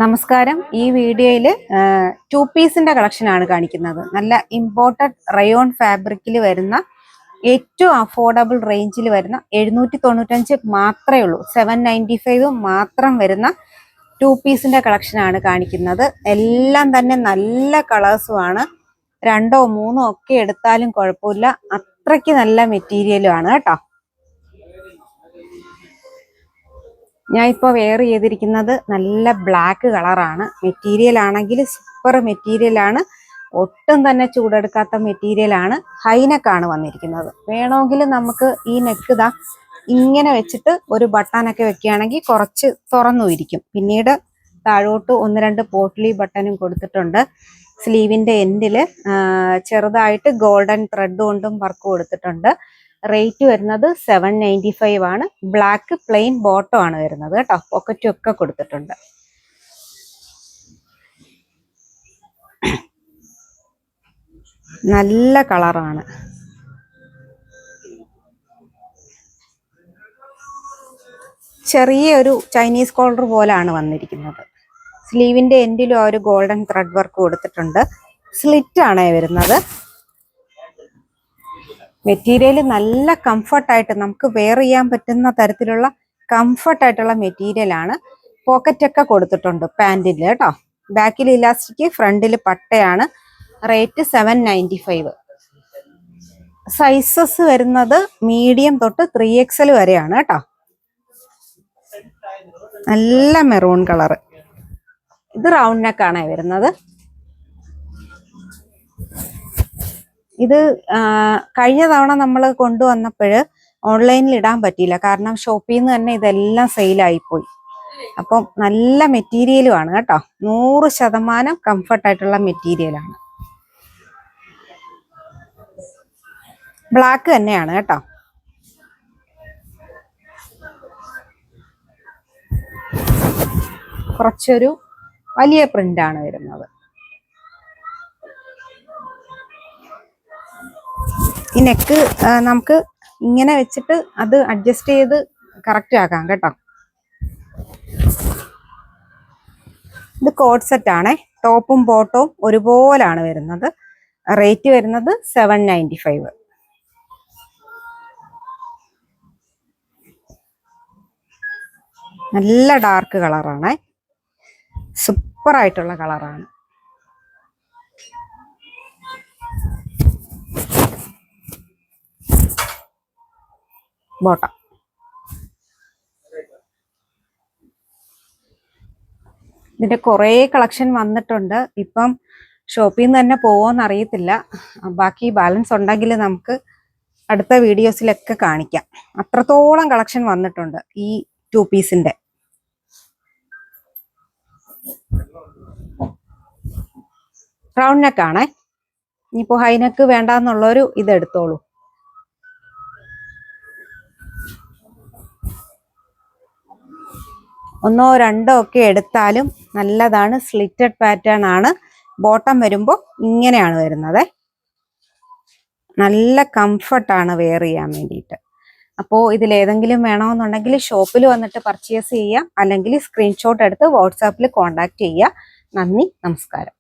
നമസ്കാരം. ഈ വീഡിയോയിൽ ടു പീസിന്റെ കളക്ഷൻ ആണ് കാണിക്കുന്നത്. നല്ല ഇമ്പോർട്ടഡ് റയോൺ ഫാബ്രിക്കിൽ വരുന്ന ഏറ്റവും അഫോർഡബിൾ റേഞ്ചിൽ വരുന്ന 795 മാത്രമേ ഉള്ളൂ, 795 മാത്രം വരുന്ന ടു പീസിന്റെ കളക്ഷൻ ആണ് കാണിക്കുന്നത്. എല്ലാം തന്നെ നല്ല കളേഴ്സുമാണ്. 2ഓ 3ഓ ഒക്കെ എടുത്താലും കുഴപ്പമില്ല, അത്രയ്ക്ക് നല്ല മെറ്റീരിയലും ആണ് കേട്ടോ. ഞാൻ ഇപ്പോൾ വെയർ ചെയ്തിരിക്കുന്നത് നല്ല ബ്ലാക്ക് കളറാണ്. മെറ്റീരിയൽ ആണെങ്കിൽ സൂപ്പർ മെറ്റീരിയലാണ്, ഒട്ടും തന്നെ ചൂടെടുക്കാത്ത മെറ്റീരിയലാണ്. ഹൈനെക്കാണ് വന്നിരിക്കുന്നത്. വേണമെങ്കിൽ നമുക്ക് ഈ നെക്ക് ഇതാ ഇങ്ങനെ വെച്ചിട്ട് ഒരു ബട്ടണൊക്കെ വെക്കുകയാണെങ്കിൽ കുറച്ച് തുറന്നു ഇരിക്കും. പിന്നീട് താഴോട്ട് 1-2 പോട്ട്ലി ബട്ടണും കൊടുത്തിട്ടുണ്ട്. സ്ലീവിന്റെ എൻഡിൽ ചെറുതായിട്ട് ഗോൾഡൻ ത്രെഡ് കൊണ്ടും വർക്ക് കൊടുത്തിട്ടുണ്ട്. റേറ്റ് വരുന്നത് 795 ആണ്. ബ്ലാക്ക് പ്ലെയിൻ ബോട്ടം ആണ് വരുന്നത് കേട്ടോ. പോക്കറ്റും ഒക്കെ കൊടുത്തിട്ടുണ്ട്. നല്ല കളറാണ്. ചെറിയൊരു ചൈനീസ് കോളർ പോലാണ് വന്നിരിക്കുന്നത്. സ്ലീവിന്റെ എൻഡിലും ആ ഒരു ഗോൾഡൻ ത്രെഡ് വർക്ക് കൊടുത്തിട്ടുണ്ട്. സ്ലിറ്റ് ആണ് വരുന്നത്. മെറ്റീരിയൽ നല്ല കംഫർട്ടായിട്ട് നമുക്ക് വെയർ ചെയ്യാൻ പറ്റുന്ന തരത്തിലുള്ള കംഫർട്ടായിട്ടുള്ള മെറ്റീരിയലാണ്. പോക്കറ്റൊക്കെ കൊടുത്തിട്ടുണ്ട് പാൻറ്റിൽ കേട്ടോ. ബാക്കിൽ ഇലാസ്റ്റിക്, ഫ്രണ്ടിൽ പട്ടയാണ്. റേറ്റ് 795. സൈസസ് വരുന്നത് മീഡിയം തൊട്ട് 3XL വരെയാണ് കേട്ടോ. നല്ല മെറൂൺ കളർ. ഇത് റൗണ്ട് നെക്കാണ് വരുന്നത്. ഇത് കഴിഞ്ഞ തവണ നമ്മൾ കൊണ്ടുവന്നപ്പോൾ ഓൺലൈനിൽ ഇടാൻ പറ്റിയില്ല, കാരണം ഷോപ്പിൽ നിന്ന് തന്നെ ഇതെല്ലാം സെയിലായിപ്പോയി. അപ്പം നല്ല മെറ്റീരിയലുമാണ് കേട്ടോ. 100% കംഫർട്ടായിട്ടുള്ള മെറ്റീരിയലാണ്. ബ്ലാക്ക് തന്നെയാണ് കേട്ടോ. കുറച്ചൊരു വലിയ പ്രിന്റാണ് വരുന്നത്. ഈ നെക്ക് നമുക്ക് ഇങ്ങനെ വെച്ചിട്ട് അത് അഡ്ജസ്റ്റ് ചെയ്ത് കറക്റ്റ് ആക്കാം കേട്ടോ. ഇത് കോഡ് സെറ്റ് ആണേ. ടോപ്പും ബോട്ടവും ഒരുപോലാണ് വരുന്നത്. റേറ്റ് വരുന്നത് 795. നല്ല ഡാർക്ക് കളറാണേ. സൂപ്പർ ആയിട്ടുള്ള കളറാണ്. ബോട്ടം ഇതിന്റെ കുറേ കളക്ഷൻ വന്നിട്ടുണ്ട്. ഇപ്പം ഷോപ്പിൽ നിന്ന് തന്നെ പോവോന്ന് അറിയത്തില്ല. ബാക്കി ബാലൻസ് ഉണ്ടെങ്കിൽ നമുക്ക് അടുത്ത വീഡിയോസിലൊക്കെ കാണിക്കാം. അത്രത്തോളം കളക്ഷൻ വന്നിട്ടുണ്ട് ഈ ടു പീസിന്റെ. റൗണ്ട് നെക്കാണേ. ഇനിയിപ്പോ ഹൈനെക്ക് വേണ്ടാന്നുള്ളൊരു ഇതെടുത്തോളൂ. ഒന്നോ രണ്ടോ ഒക്കെ എടുത്താലും നല്ലതാണ്. സ്ലിറ്റഡ് പാറ്റേൺ ആണ്. ബോട്ടം വരുമ്പോൾ ഇങ്ങനെയാണ് വരുന്നത്. നല്ല കംഫർട്ടാണ് വെയർ ചെയ്യാൻ വേണ്ടിയിട്ട്. അപ്പോൾ ഇതിലേതെങ്കിലും വേണമെന്നുണ്ടെങ്കിൽ ഷോപ്പിൽ വന്നിട്ട് പർച്ചേസ് ചെയ്യാം, അല്ലെങ്കിൽ സ്ക്രീൻഷോട്ട് എടുത്ത് വാട്സാപ്പിൽ കോൺടാക്ട് ചെയ്യുക. നന്ദി, നമസ്കാരം.